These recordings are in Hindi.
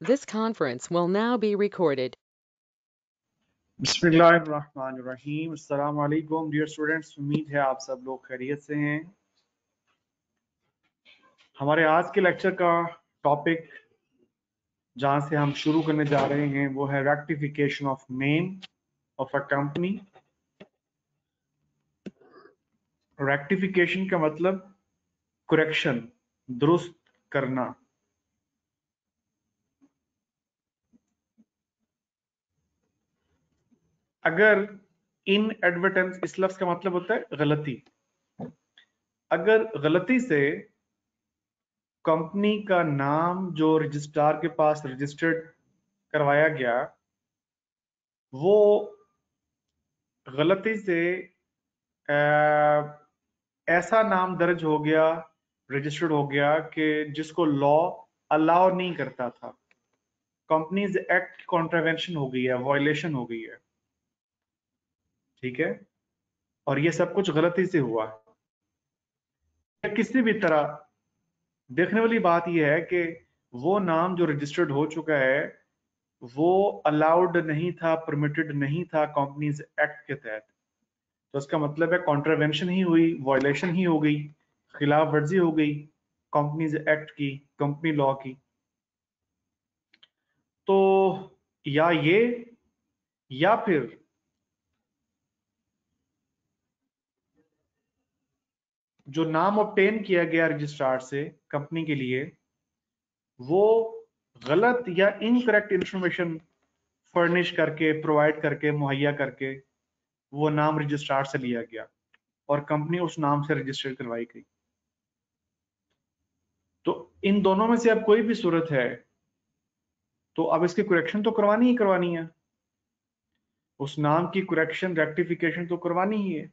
This conference will now be recorded. बिस्मिल्लाहिर्रहमानिर्रहीम। अस्सलाम वालेकुम डियर स्टूडेंट्स, उम्मीद है आप सब लोग खैरियत से हैं। हमारे आज के लेक्चर का टॉपिक जहां से हम शुरू करने जा रहे हैं वो है rectification of name of a company. Rectification का मतलब करेक्शन, दुरुस्त करना। अगर इन एडवर्टेंस, इस लफ्ज का मतलब होता है गलती। अगर गलती से कंपनी का नाम जो रजिस्ट्रार के पास रजिस्टर्ड करवाया गया, वो गलती से ऐसा नाम दर्ज हो गया, रजिस्टर्ड हो गया कि जिसको लॉ अलाउ नहीं करता था। कंपनीज एक्ट कॉन्ट्रावेंशन हो गई है, वायलेशन हो गई है, ठीक है। और ये सब कुछ गलती से हुआ है। किसी भी तरह देखने वाली बात यह है कि वो नाम जो रजिस्टर्ड हो चुका है वो अलाउड नहीं था, परमिटेड नहीं था कंपनीज एक्ट के तहत। तो इसका मतलब है कॉन्ट्रावेंशन ही हुई, वायलेशन ही हो गई, खिलाफ वर्जी हो गई कंपनीज एक्ट की, कंपनी लॉ की। तो या ये, या फिर जो नाम ऑब्टेन किया गया रजिस्ट्रार से कंपनी के लिए, वो गलत या इनकरेक्ट इंफॉर्मेशन फर्निश करके, प्रोवाइड करके, मुहैया करके वो नाम रजिस्ट्रार से लिया गया और कंपनी उस नाम से रजिस्टर करवाई गई। तो इन दोनों में से अब कोई भी सूरत है तो अब इसकी करेक्शन तो करवानी ही करवानी है। उस नाम की करेक्शन, रेक्टिफिकेशन तो करवानी ही है।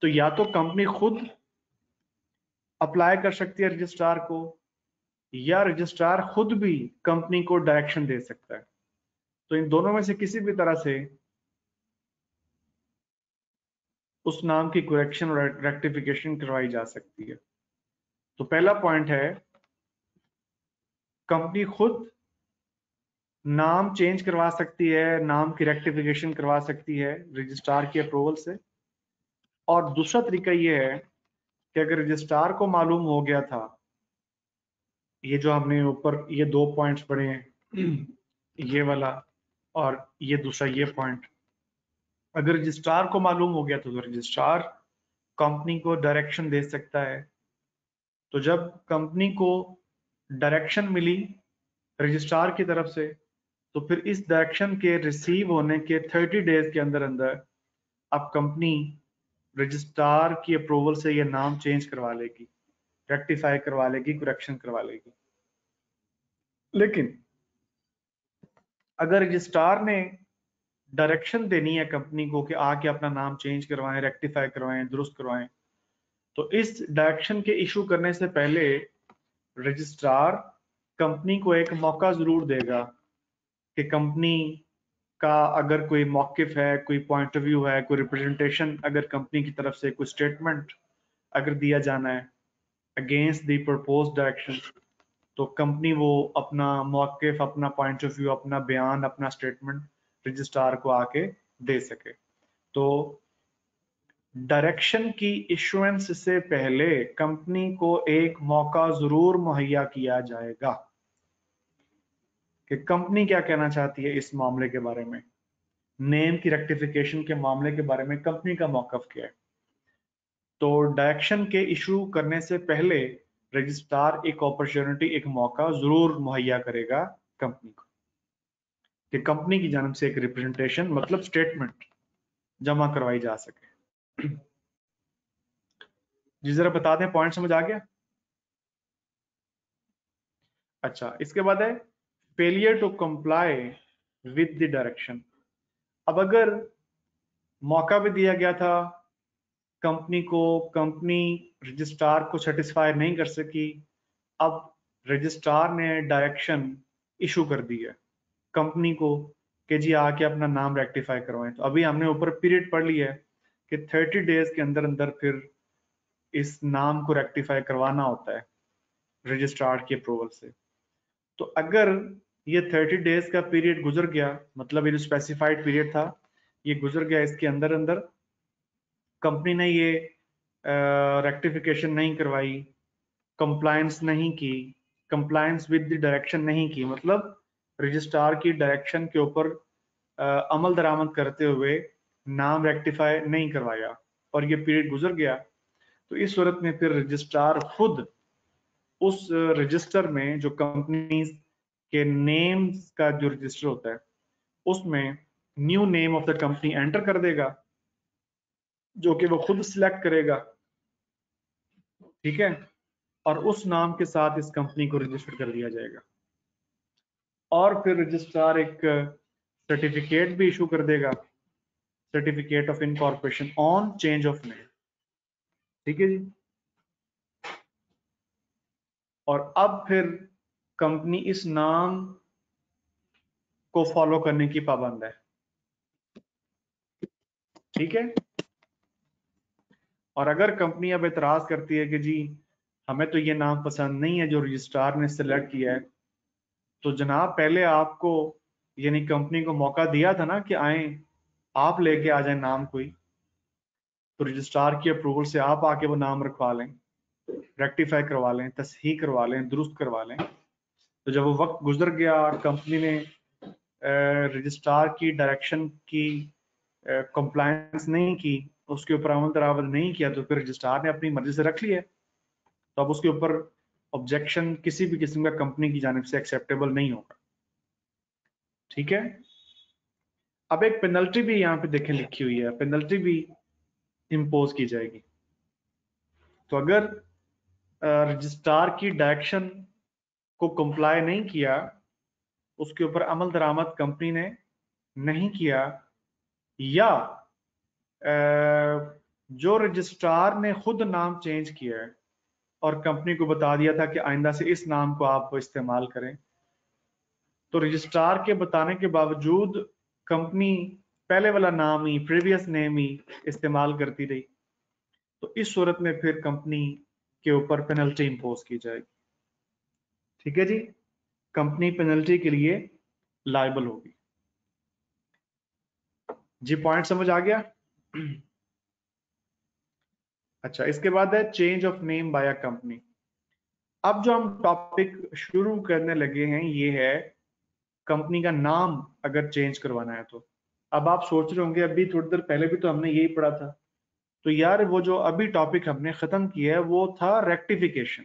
तो या तो कंपनी खुद अप्लाई कर सकती है रजिस्ट्रार को, या रजिस्ट्रार खुद भी कंपनी को डायरेक्शन दे सकता है। तो इन दोनों में से किसी भी तरह से उस नाम की करेक्शन और रेक्टिफिकेशन करवाई जा सकती है। तो पहला पॉइंट है, कंपनी खुद नाम चेंज करवा सकती है, नाम की रेक्टिफिकेशन करवा सकती है रजिस्ट्रार की अप्रूवल से। और दूसरा तरीका यह है कि अगर रजिस्ट्रार को मालूम हो गया था, ये जो हमने ऊपर ये दो पॉइंट्स पढ़े हैं, ये वाला और ये दूसरा ये पॉइंट, अगर रजिस्ट्रार को मालूम हो गया तो रजिस्ट्रार कंपनी को डायरेक्शन दे सकता है। तो जब कंपनी को डायरेक्शन मिली रजिस्ट्रार की तरफ से, तो फिर इस डायरेक्शन के रिसीव होने के 30 डेज के अंदर अंदर अब कंपनी रजिस्ट्रार की अप्रूवल से ये नाम चेंज करवा लेगी, रेक्टिफाई करवा लेगी, करेक्शन करवा लेगी। लेकिन अगर रजिस्ट्रार ने डायरेक्शन देनी है कंपनी को कि आके अपना नाम चेंज करवाएं, रेक्टिफाई करवाएं, दुरुस्त करवाएं, तो इस डायरेक्शन के इशू करने से पहले रजिस्ट्रार कंपनी को एक मौका जरूर देगा कि कंपनी का अगर कोई मौकिफ है, कोई पॉइंट ऑफ व्यू है, कोई रिप्रेजेंटेशन, अगर कंपनी की तरफ से कोई स्टेटमेंट अगर दिया जाना है अगेंस्ट द प्रपोज्ड डायरेक्शन, तो कंपनी वो अपना मौकिफ, अपना पॉइंट ऑफ व्यू, अपना बयान, अपना स्टेटमेंट रजिस्ट्रार को आके दे सके। तो डायरेक्शन की इशुएंस से पहले कंपनी को एक मौका जरूर मुहैया किया जाएगा कि कंपनी क्या कहना चाहती है इस मामले के बारे में, नेम की रेक्टिफिकेशन के मामले के बारे में कंपनी का मौकफ क्या है। तो डायरेक्शन के इशू करने से पहले रजिस्ट्रार एक अपॉर्चुनिटी, एक मौका जरूर मुहैया करेगा कंपनी को कि कंपनी की जानिब से एक रिप्रेजेंटेशन, मतलब स्टेटमेंट जमा करवाई जा सके। जी जरा बता दें, पॉइंट समझ आ गया? अच्छा, इसके बाद है failure to comply with the direction. अब अगर मौका भी दिया गया था कंपनी को, कंपनी रजिस्ट्रार को सेटिस्फाई नहीं कर सकी, अब रजिस्ट्रार ने डायरेक्शन इशू कर दी है कंपनी को कि जी आके अपना नाम रेक्टिफाई करवाएं। तो अभी हमने ऊपर पीरियड पढ़ लिया है कि 30 डेज के अंदर अंदर फिर इस नाम को रेक्टिफाई करवाना होता है रजिस्ट्रार की अप्रूवल से। तो अगर ये 30 डेज का पीरियड गुजर गया, मतलब ये जो स्पेसिफाइड पीरियड था ये गुजर गया, इसके अंदर अंदर कंपनी ने ये रेक्टिफिकेशन नहीं करवाई, कंप्लायंस नहीं की, कंप्लायंस विद द डायरेक्शन नहीं की, मतलब रजिस्ट्रार की डायरेक्शन के ऊपर अमल दरामद करते हुए नाम रेक्टिफाई नहीं करवाया और ये पीरियड गुजर गया, तो इस सूरत में फिर रजिस्ट्रार खुद उस रजिस्टर में जो कंपनी के नेम्स का जो रजिस्टर होता है उसमें new name of the company enter कर देगा, जो कि वो खुद सिलेक्ट करेगा, ठीक है, और उस नाम के साथ इस कंपनी को रजिस्टर कर दिया जाएगा। और फिर रजिस्ट्रार एक सर्टिफिकेट भी इशू कर देगा, certificate of incorporation on change of name, ठीक है जी। और अब फिर कंपनी इस नाम को फॉलो करने की पाबंद है, ठीक है। और अगर कंपनी अब एतराज करती है कि जी हमें तो ये नाम पसंद नहीं है जो रजिस्ट्रार ने सिलेक्ट किया है, तो जनाब पहले आपको यानी कंपनी को मौका दिया था ना कि आए आप लेके आ जाए नाम कोई, तो रजिस्ट्रार की अप्रूवल से आप आके वो नाम रखवा लें, रेक्टिफाई करवा लें, तसहीह करवा लें, दुरुस्त करवा लें। तो जब वो वक्त गुजर गया और कंपनी ने रजिस्ट्रार की डायरेक्शन की कंप्लायंस नहीं की, उसके ऊपर अमल दरामद नहीं किया, तो फिर रजिस्ट्रार ने अपनी मर्जी से रख लिया, तो अब उसके ऊपर ऑब्जेक्शन किसी भी किस्म का कंपनी की जानिब से एक्सेप्टेबल नहीं होगा, ठीक है। अब एक पेनल्टी भी यहाँ पे देखें लिखी हुई है, पेनल्टी भी इम्पोज की जाएगी। तो अगर रजिस्ट्रार की डायरेक्शन को कंप्लाई नहीं किया, उसके ऊपर अमल दरामद कंपनी ने नहीं किया, या जो रजिस्ट्रार ने खुद नाम चेंज किया है और कंपनी को बता दिया था कि आइंदा से इस नाम को आप इस्तेमाल करें, तो रजिस्ट्रार के बताने के बावजूद कंपनी पहले वाला नाम ही, प्रीवियस नेम ही इस्तेमाल करती रही, तो इस सूरत में फिर कंपनी के ऊपर पेनल्टी इंपोज की जाएगी, ठीक है जी। कंपनी पेनल्टी के लिए लायबल होगी जी। पॉइंट समझ आ गया? अच्छा, इसके बाद है change of name by a company. अब जो हम टॉपिक शुरू करने लगे हैं ये है कंपनी का नाम अगर चेंज करवाना है तो। अब आप सोच रहे होंगे अभी थोड़ी देर पहले भी तो हमने यही पढ़ा था, तो यार वो जो अभी टॉपिक हमने खत्म किया है वो था रेक्टिफिकेशन,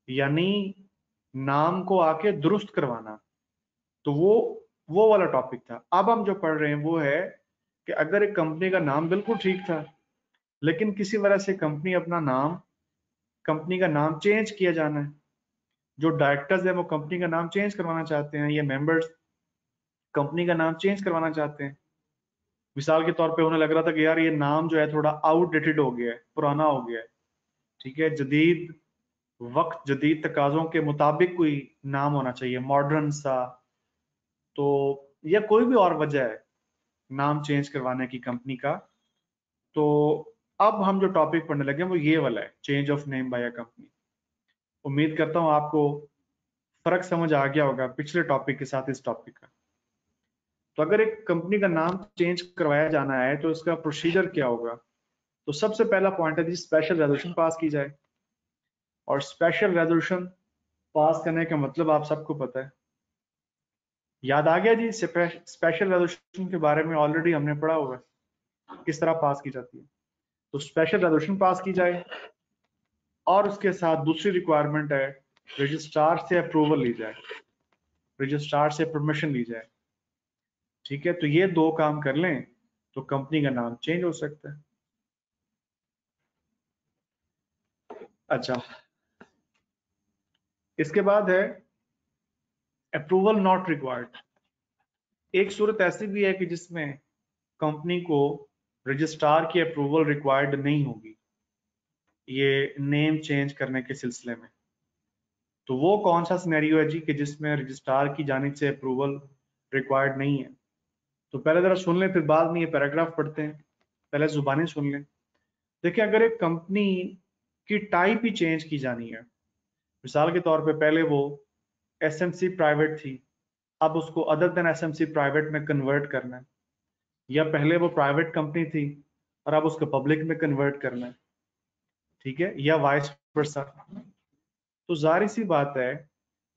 यानी नाम को आके दुरुस्त करवाना, तो वो वाला टॉपिक था। अब हम जो पढ़ रहे हैं वो है कि अगर एक कंपनी का नाम बिल्कुल ठीक था लेकिन किसी वजह से कंपनी का नाम चेंज किया जाना है, जो डायरेक्टर्स है वो कंपनी का नाम चेंज करवाना चाहते हैं, या मेंबर्स कंपनी का नाम चेंज करवाना चाहते हैं। मिसाल के तौर पे उन्हें लग रहा था कि यार ये नाम जो है थोड़ा आउटडेटेड हो गया है, पुराना हो गया है, ठीक है, जदीद वक्त जदीद तकाजों के मुताबिक कोई नाम होना चाहिए, मॉडर्न सा, तो या कोई भी और वजह है नाम चेंज करवाने की कंपनी का, तो अब हम जो टॉपिक पढ़ने लगे वो ये वाला है, change of name by a company. उम्मीद करता हूँ आपको फर्क समझ आ गया होगा पिछले टॉपिक के साथ इस टॉपिक का। तो अगर एक कंपनी का नाम चेंज करवाया जाना है तो इसका प्रोसीजर क्या होगा? तो सबसे पहला पॉइंट है जी, स्पेशल रेजोल्यूशन पास की जाए। और स्पेशल रेजोल्यूशन पास करने का मतलब आप सबको पता है, याद आ गया जी। स्पेशल रेजोल्यूशन के बारे में ऑलरेडी हमने पढ़ा हुआ है किस तरह पास की जाती है। तो स्पेशल रेजोल्यूशन पास की जाए और उसके साथ दूसरी रिक्वायरमेंट है रजिस्ट्रार से अप्रूवल ली जाए, रजिस्ट्रार से परमिशन ली जाए, ठीक है। तो ये दो काम कर लें तो कंपनी का नाम चेंज हो सकता है। अच्छा, इसके बाद है अप्रूवल नॉट रिक्वायर्ड। एक सूरत ऐसी भी है कि जिसमें कंपनी को रजिस्ट्रार की अप्रूवल रिक्वायर्ड नहीं होगी ये नेम चेंज करने के सिलसिले में। तो वो कौन सा सिनेरियो है जी कि जिसमें रजिस्ट्रार की जानिब से अप्रूवल रिक्वायर्ड नहीं है? तो पहले जरा सुन लें, फिर बाद में ये पैराग्राफ पढ़ते हैं, पहले जुबानी सुन लें। देखिए, अगर एक कंपनी की टाइप ही चेंज की जानी है, मिसाल के तौर पे पहले वो एसएमसी प्राइवेट थी, अब उसको अदर देन एसएमसी प्राइवेट में कन्वर्ट करना है, या पहले वो प्राइवेट कंपनी थी और अब उसको पब्लिक में कन्वर्ट करना है, ठीक है, या वाइस वर्सा। तो जाहिर सी बात है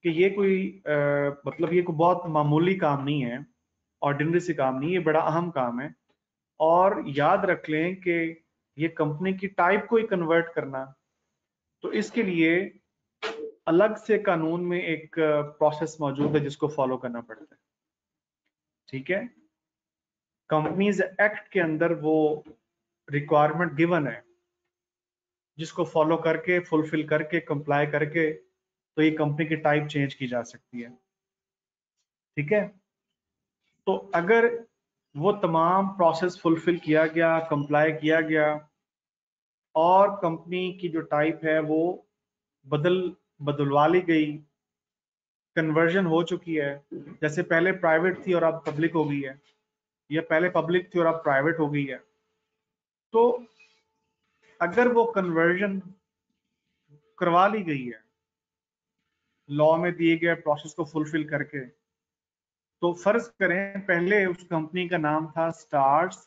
कि ये कोई मतलब ये कोई बहुत मामूली काम नहीं है, ऑर्डिनरी सी काम नहीं, ये बड़ा अहम काम है। और याद रख लें कि ये कंपनी की टाइप को ही कन्वर्ट करना, तो इसके लिए अलग से कानून में एक प्रोसेस मौजूद है जिसको फॉलो करना पड़ता है, ठीक है। कंपनीज एक्ट के अंदर वो रिक्वायरमेंट गिवन है जिसको फॉलो करके, फुलफिल करके, कंप्लाई करके तो ये कंपनी की टाइप चेंज की जा सकती है, ठीक है। तो अगर वो तमाम प्रोसेस फुलफिल किया गया, कंप्लाई किया गया और कंपनी की जो टाइप है वो बदलवा ली गई, कन्वर्जन हो चुकी है, जैसे पहले प्राइवेट थी और अब पब्लिक हो गई है, या पहले पब्लिक थी और अब प्राइवेट हो गई है, तो अगर वो कन्वर्जन करवा ली गई है लॉ में दिए गए प्रोसेस को फुलफिल करके, तो फर्ज करें पहले उस कंपनी का नाम था स्टार्स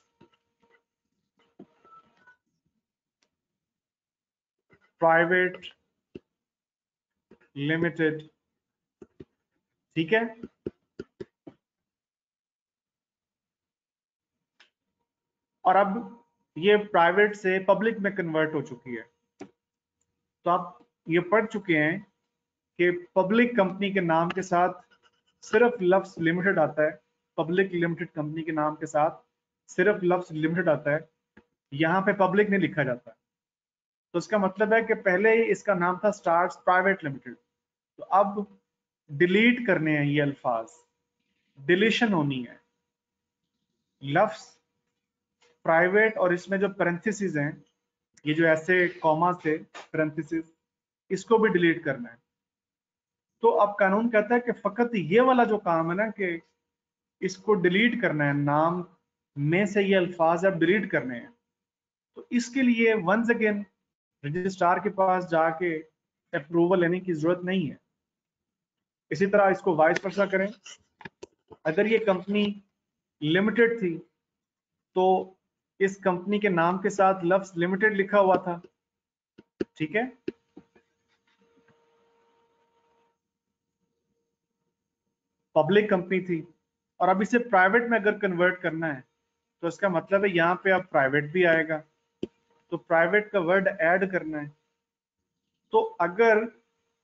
प्राइवेट लिमिटेड, ठीक है। और अब ये प्राइवेट से पब्लिक में कन्वर्ट हो चुकी है, तो आप ये पढ़ चुके हैं कि पब्लिक कंपनी के नाम के साथ सिर्फ लफ्ज लिमिटेड आता है, पब्लिक लिमिटेड कंपनी के नाम के साथ सिर्फ लफ्ज लिमिटेड आता है, यहाँ पे पब्लिक नहीं लिखा जाता। तो इसका मतलब है कि पहले ही इसका नाम था स्टार्स प्राइवेट लिमिटेड, तो अब डिलीट करने हैं ये अल्फाज, डिलीशन होनी है, लफ्ज प्राइवेट और इसमें जो पैरेंथेसिस हैं, ये जो ऐसे कॉमा से पैरेंथेसिस, इसको भी डिलीट करना है। तो अब कानून कहता है कि फकत ये वाला जो काम है ना कि इसको डिलीट करना है, नाम में से ये अल्फाज अब डिलीट करने हैं, तो इसके लिए वंस अगेन रजिस्ट्रार के पास जाके अप्रूवल लेने की जरूरत नहीं है। इसी तरह इसको वाइस वर्सा करें, अगर ये कंपनी लिमिटेड थी तो इस कंपनी के नाम के साथ लफ्ज लिमिटेड लिखा हुआ था, ठीक है। पब्लिक कंपनी थी और अब इसे प्राइवेट में अगर कन्वर्ट करना है तो इसका मतलब है यहाँ पे अब प्राइवेट भी आएगा, तो प्राइवेट का वर्ड ऐड करना है। तो अगर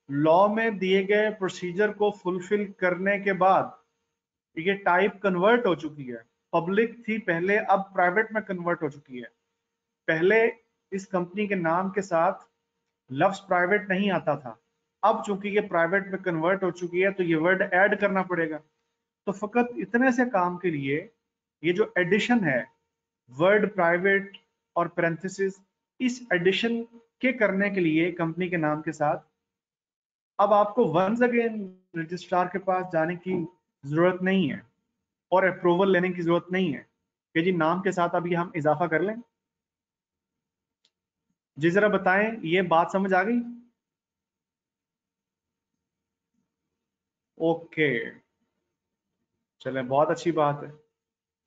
लॉ में दिए गए प्रोसीजर को फुलफिल करने के बाद ये टाइप कन्वर्ट हो चुकी है, पब्लिक थी पहले, अब प्राइवेट में कन्वर्ट हो चुकी है, पहले इस कंपनी के नाम के साथ लफ्ज प्राइवेट नहीं आता था, अब चूंकि ये प्राइवेट में कन्वर्ट हो चुकी है तो ये वर्ड ऐड करना पड़ेगा। तो फकत इतने से काम के लिए ये जो एडिशन है, वर्ड प्राइवेट और पैरेंथेसिस, इस एडिशन के करने के लिए कंपनी के नाम के साथ अब आपको वंस अगेन रजिस्ट्रार के पास जाने की जरूरत नहीं है और अप्रूवल लेने की जरूरत नहीं है कि जी नाम के साथ अभी हम इजाफा कर लें। जी जरा बताएं, ये बात समझ आ गई? ओके, चले, बहुत अच्छी बात है।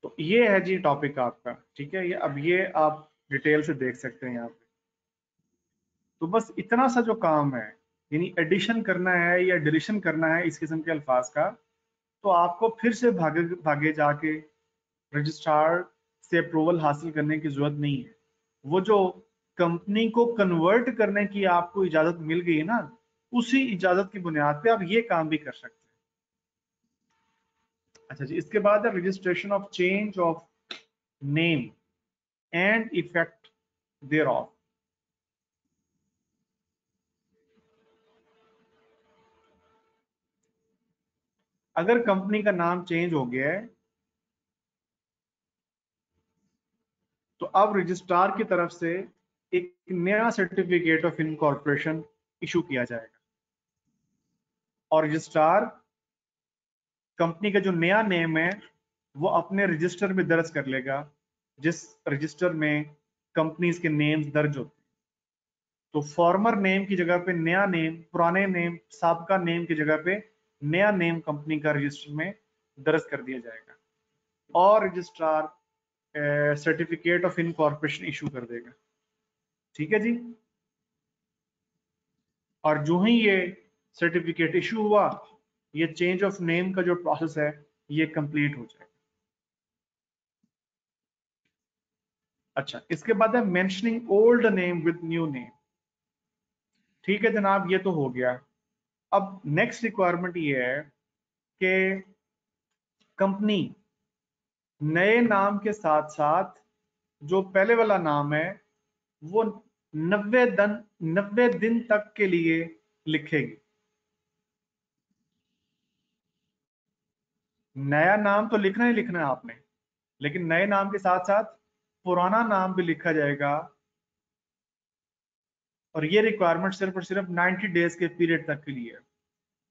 तो ये है जी टॉपिक आपका, ठीक है, ये अब ये आप डिटेल से देख सकते हैं यहाँ पे। तो बस इतना सा जो काम है, यानी एडिशन करना है या डिलीशन करना है इस किस्म के अल्फाज का, तो आपको फिर से भागे भागे जाके रजिस्ट्रार से अप्रूवल हासिल करने की जरूरत नहीं है। वो जो कंपनी को कन्वर्ट करने की आपको इजाजत मिल गई है ना, उसी इजाजत की बुनियाद पे आप ये काम भी कर सकते हैं। अच्छा जी, इसके बाद है registration of change of name and effect thereof. अगर कंपनी का नाम चेंज हो गया है तो अब रजिस्ट्रार की तरफ से एक नया सर्टिफिकेट ऑफ इनकॉर्पोरेशन इशू किया जाएगा और रजिस्ट्रार कंपनी का जो नया नेम है वो अपने रजिस्टर में दर्ज कर लेगा, जिस रजिस्टर में कंपनीज के नेम्स दर्ज होते हैं। तो फॉर्मर नेम की जगह पे नया नेम, पुराने नेम, साबका नेम की जगह पे नया नेम कंपनी का रजिस्टर में दर्ज कर दिया जाएगा और registrar certificate of incorporation issue कर देगा। ठीक है जी। और जो ही ये सर्टिफिकेट इशू हुआ, ये चेंज ऑफ नेम का जो प्रोसेस है ये कंप्लीट हो जाएगा। अच्छा, इसके बाद है mentioning old name with new name. ठीक है जनाब, ये तो हो गया। अब नेक्स्ट रिक्वायरमेंट ये है कि कंपनी नए नाम के साथ साथ जो पहले वाला नाम है वो 90 दिन तक के लिए लिखेगी। नया नाम तो लिखना ही लिखना है आपने, लेकिन नए नाम के साथ साथ पुराना नाम भी लिखा जाएगा। और ये रिक्वायरमेंट सिर्फ और सिर्फ 90 डेज के पीरियड तक के लिए है।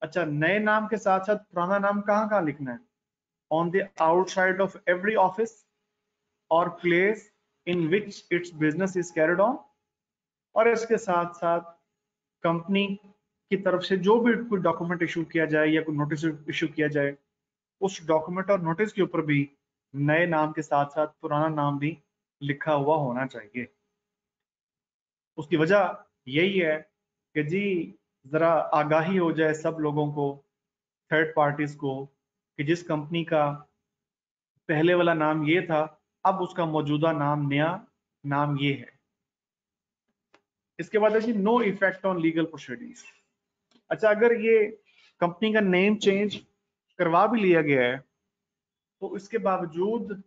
अच्छा, नए नाम के साथ साथ पुराना नाम कहाँ कहाँ लिखना है? On the outside of every office or place in which its business is carried on. और इसके साथ साथ कंपनी की तरफ से जो भी कोई डॉक्यूमेंट इशू किया जाए या कोई नोटिस इशू किया जाए, उस डॉक्यूमेंट और नोटिस के ऊपर भी नए नाम के साथ साथ पुराना नाम भी लिखा हुआ होना चाहिए। उसकी वजह यही है कि जी जरा आगाही हो जाए सब लोगों को, थर्ड पार्टीज को, कि जिस कंपनी का पहले वाला नाम ये था, अब उसका मौजूदा नाम, नया नाम ये है। इसके बाद है जी no effect on legal proceedings. अच्छा, अगर ये कंपनी का नेम चेंज करवा भी लिया गया है तो इसके बावजूद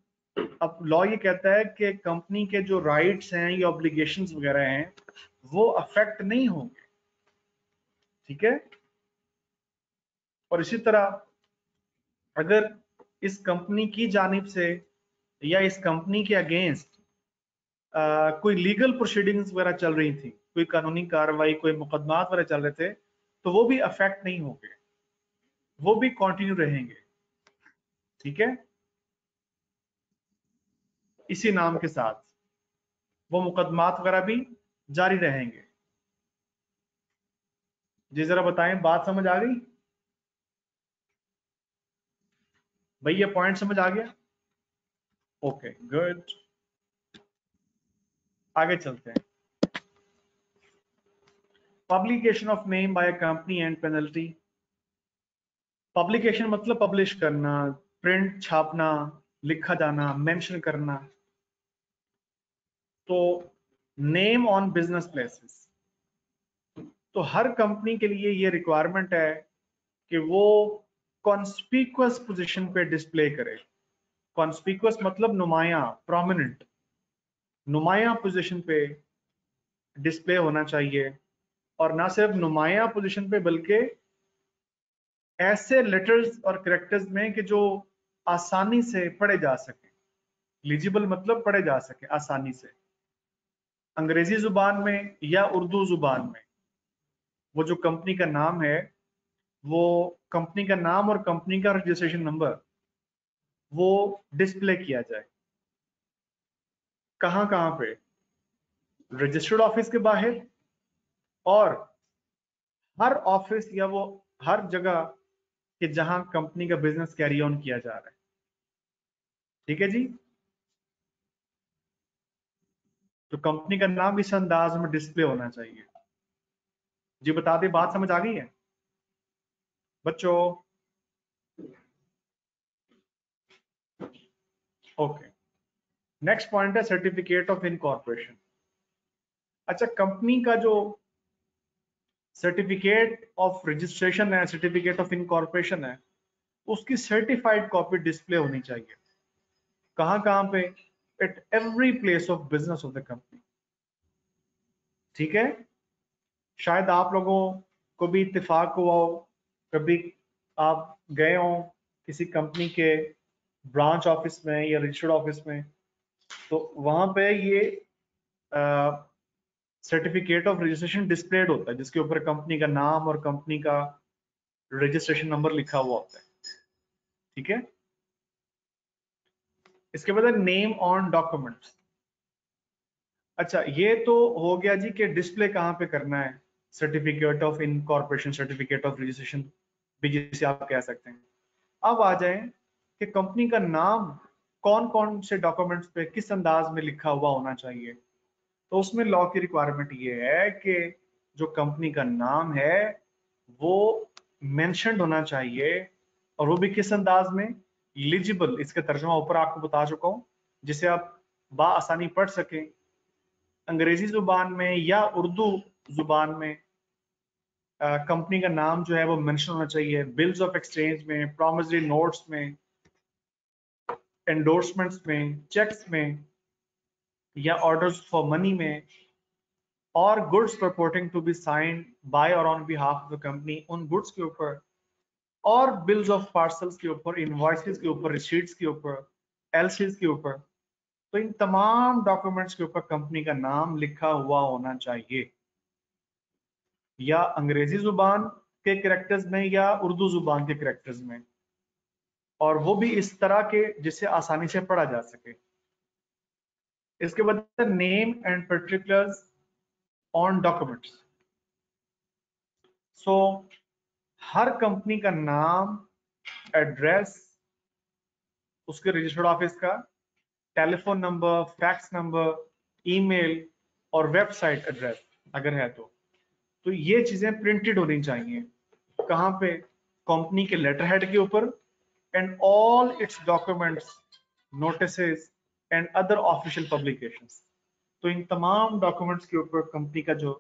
अब लॉ ये कहता है कि कंपनी के जो राइट्स हैं या ऑब्लिगेशंस वगैरह हैं वो अफेक्ट नहीं होंगे। ठीक है। और इसी तरह अगर इस कंपनी की जानिब से या इस कंपनी के अगेंस्ट कोई लीगल प्रोसीडिंग्स वगैरह चल रही थी, कोई कानूनी कार्रवाई, कोई मुकदमात वगैरह चल रहे थे, तो वो भी अफेक्ट नहीं होंगे, वो भी कंटिन्यू रहेंगे। ठीक है। इसी नाम के साथ वो मुकदमात वगैरह भी जारी रहेंगे। जी जरा बताएं, बात समझ आ गई भाई? ये पॉइंट समझ आ गया? ओके गुड, आगे चलते हैं। Publication of name by company and penalty. Publication मतलब पब्लिश करना, प्रिंट छापना, लिखा जाना, मेंशन करना। तो नेम ऑन बिजनेस प्लेसेस, तो हर कंपनी के लिए ये रिक्वायरमेंट है कि वो कॉन्स्पिकुअस पोजीशन पे डिस्प्ले करे। कॉन्स्पिकुअस मतलब नुमाया, प्रोमिनेंट, नुमाया पोजीशन पे डिस्प्ले होना चाहिए। और ना सिर्फ नुमाया पोजीशन पे बल्कि ऐसे लेटर्स और कैरेक्टर्स में कि जो आसानी से पढ़े जा सके। लीजिबल मतलब पढ़े जा सके आसानी से, अंग्रेजी जुबान में या उर्दू जुबान में। वो जो कंपनी का नाम है, वो कंपनी का नाम और कंपनी का रजिस्ट्रेशन नंबर वो डिस्प्ले किया जाए। कहाँ कहाँ पे? रजिस्टर्ड ऑफिस के बाहर, और हर ऑफिस या वो हर जगह कि जहां कंपनी का बिजनेस कैरी ऑन किया जा रहा है। ठीक है जी। तो कंपनी का नाम इस अंदाज में डिस्प्ले होना चाहिए। जी बता दें, बात समझ आ गई है बच्चों? ओके, नेक्स्ट पॉइंट है सर्टिफिकेट ऑफ इनकॉर्पोरेशन। अच्छा, कंपनी का जो सर्टिफिकेट ऑफ रजिस्ट्रेशन है, सर्टिफिकेट ऑफ इनकॉर्पोरेशन है, उसकी सर्टिफाइड कॉपी डिस्प्ले होनी चाहिए। कहां कहां पे? At every place of business of the company. ठीक है। शायद आप लोगों को भी इत्तेफाक हुआ हो, कभी आप गए हो किसी कंपनी के ब्रांच ऑफिस में या रजिस्टर्ड ऑफिस में, तो वहां पे ये सर्टिफिकेट ऑफ रजिस्ट्रेशन डिस्प्लेड होता है जिसके ऊपर कंपनी का नाम और कंपनी का रजिस्ट्रेशन नंबर लिखा हुआ होता है। ठीक है। इसके बाद नेम ऑन डॉक्यूमेंट्स। अच्छा, ये तो हो गया जी कि डिस्प्ले कहाँ पे करना है certificate of incorporation, certificate of registration. भी जिसे आप कह सकते हैं। अब आ जाए कि कंपनी का नाम कौन कौन से डॉक्यूमेंट्स पे किस अंदाज में लिखा हुआ होना चाहिए। तो उसमें लॉ की रिक्वायरमेंट ये है कि जो कंपनी का नाम है वो मेंशन्ड होना चाहिए, और वो भी किस अंदाज में, लिजिबल, इसका तर्जुमा ऊपर आपको बता चुका हूं, जिसे आप आसानी पढ़ सकें। अंग्रेजी जुबान में या उर्दू जुबान में कंपनी का नाम जो है वो मेंशन होना चाहिए, बिल्स ऑफ एक्सचेंज में, प्रॉमिसरी नोट्स में, एंडोर्समेंट्स में, चेक्स में, या ऑर्डर्स फॉर मनी में, और goods purporting to be signed by or on behalf of the company, उन गुड्स के ऊपर, और बिल्स ऑफ पार्सल्स के ऊपर, इनवॉइसेस के ऊपर, रिसीट्स के ऊपर, एलसीज के ऊपर। तो इन तमाम डॉक्यूमेंट्स के ऊपर कंपनी का नाम लिखा हुआ होना चाहिए, या अंग्रेजी जुबान के कैरेक्टर्स में या उर्दू जुबान के कैरेक्टर्स में, और वो भी इस तरह के जिसे आसानी से पढ़ा जा सके। इसके बाद name and particulars on documents. So her company का नाम, एड्रेस, उसके रजिस्टर्ड ऑफिस का, telephone number, fax number, email और वेबसाइट एड्रेस अगर है तो ये चीजें प्रिंटेड होनी चाहिए। कहाँ पे? कंपनी के लेटर हेड के ऊपर, and all it's documents, notices and other official publications. तो इन तमाम डॉक्यूमेंट्स के ऊपर कंपनी का जो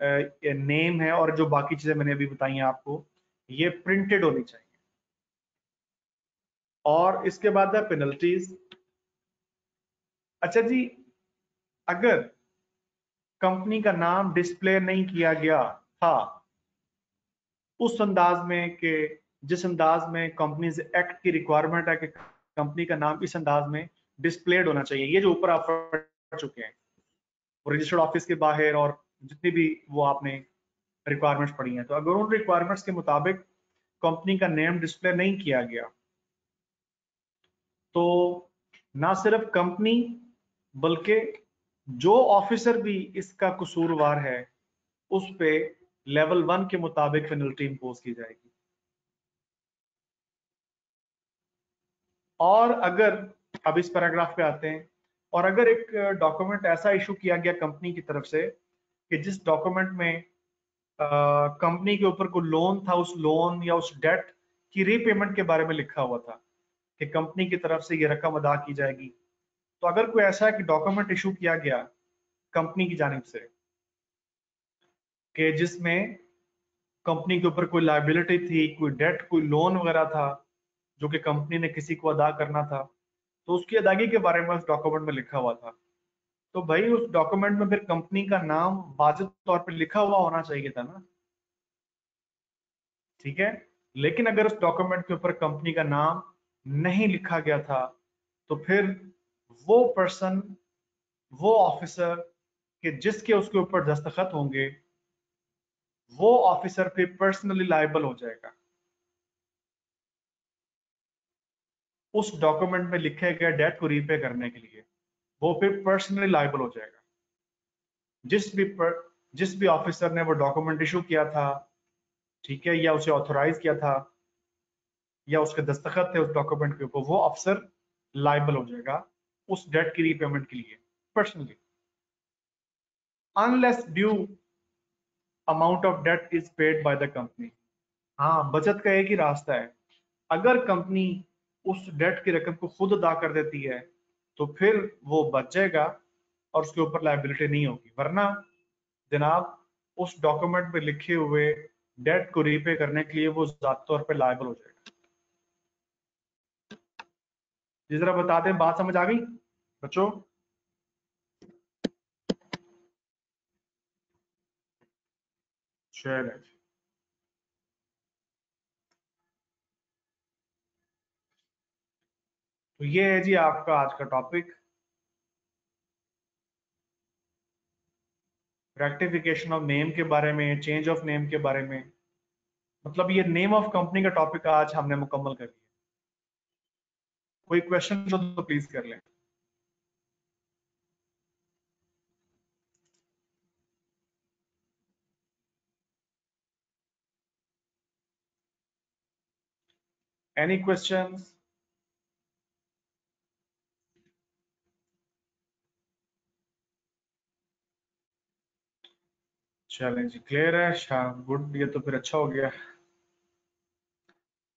नेम है और जो बाकी चीजें मैंने अभी बताई हैं आपको, ये प्रिंटेड होनी चाहिए। और इसके बाद है पेनल्टीज। अच्छा जी, अगर कंपनी का नाम डिस्प्ले नहीं किया गया था उस अंदाज में कि जिस अंदाज में कंपनीज एक्ट की रिक्वायरमेंट है कि कंपनी का नाम इस अंदाज में डिस्प्लेड होना चाहिए, ये जो ऊपर आप पढ़ चुके हैं रजिस्टर्ड ऑफिस के बाहर और जितनी भी वो आपने रिक्वायरमेंट्स पढ़ी हैं, तो अगर उन रिक्वायरमेंट्स के मुताबिक कंपनी का नेम डिस्प्ले नहीं किया गया तो ना सिर्फ कंपनी बल्कि जो ऑफिसर भी इसका कसूरवार है उस पे लेवल 1 के मुताबिक पेनल्टी इंपोज की जाएगी। और अगर, अब इस पैराग्राफ पे आते हैं, और अगर एक डॉक्यूमेंट ऐसा इशू किया गया कंपनी की तरफ से कि जिस डॉक्यूमेंट में कंपनी के ऊपर कोई लोन था, उस लोन या उस डेट की रीपेमेंट के बारे में लिखा हुआ था कि कंपनी की तरफ से ये रकम अदा की जाएगी, तो अगर कोई ऐसा है कि डॉक्यूमेंट इशू किया गया कंपनी की जानिब से कि जिसमें कंपनी के ऊपर कोई लाइबिलिटी थी, कोई डेट, कोई लोन वगैरह था जो कि कंपनी ने किसी को अदा करना था, तो उसकी अदायगी के बारे में उस डॉक्यूमेंट में लिखा हुआ था, तो भाई उस डॉक्यूमेंट में फिर कंपनी का नाम वाजिब तौर पर लिखा हुआ होना चाहिए था ना। ठीक है, लेकिन अगर उस डॉक्यूमेंट के ऊपर कंपनी का नाम नहीं लिखा गया था तो फिर वो पर्सन, वो ऑफिसर कि जिसके उसके ऊपर दस्तखत होंगे, वो ऑफिसर फिर पर्सनली लायबल हो जाएगा, उस डॉक्यूमेंट में लिखे गए डेट को रीपे करने के लिए वो फिर पर्सनली लायबल हो जाएगा। जिस भी ऑफिसर ने वो डॉक्यूमेंट इशू किया था, ठीक है, या उसे ऑथोराइज किया था या उसके दस्तखत थे उस डॉक्यूमेंट के ऊपर, वो अफसर लायबल हो जाएगा उस डेट की रीपेमेंट के लिए personally, unless due amount of debt is paid by the company. हाँ, बचत का एक ही रास्ता है, अगर कंपनी उस डेट की रकम को खुद अदा कर देती है तो फिर वो बच जाएगा और उसके ऊपर लायबिलिटी नहीं होगी, वरना जनाब उस डॉक्यूमेंट में लिखे हुए डेट को रीपे करने के लिए वो ज़ाती तौर पे लायबल हो जाएगा। जिस तरह बता दें, बात समझ आ गई बच्चों? चलो, तो ये है जी आपका आज का टॉपिक, रेक्टिफिकेशन ऑफ नेम के बारे में, चेंज ऑफ नेम के बारे में। मतलब ये नेम ऑफ कंपनी का टॉपिक आज हमने मुकम्मल कर लिया। कोई क्वेश्चन हो तो प्लीज कर लें। Any questions? चलें जी, क्लियर है। शाम गुड, ये तो फिर अच्छा हो गया।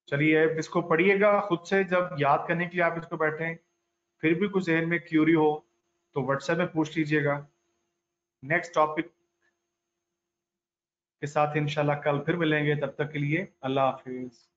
चलिए इसको पढ़िएगा खुद से, जब याद करने के लिए आप इसको बैठें, फिर भी कुछ जहन में क्यूरी हो तो व्हाट्सएप में पूछ लीजिएगा। नेक्स्ट टॉपिक के साथ इंशाल्लाह कल फिर मिलेंगे, तब तक के लिए अल्लाह हाफिज।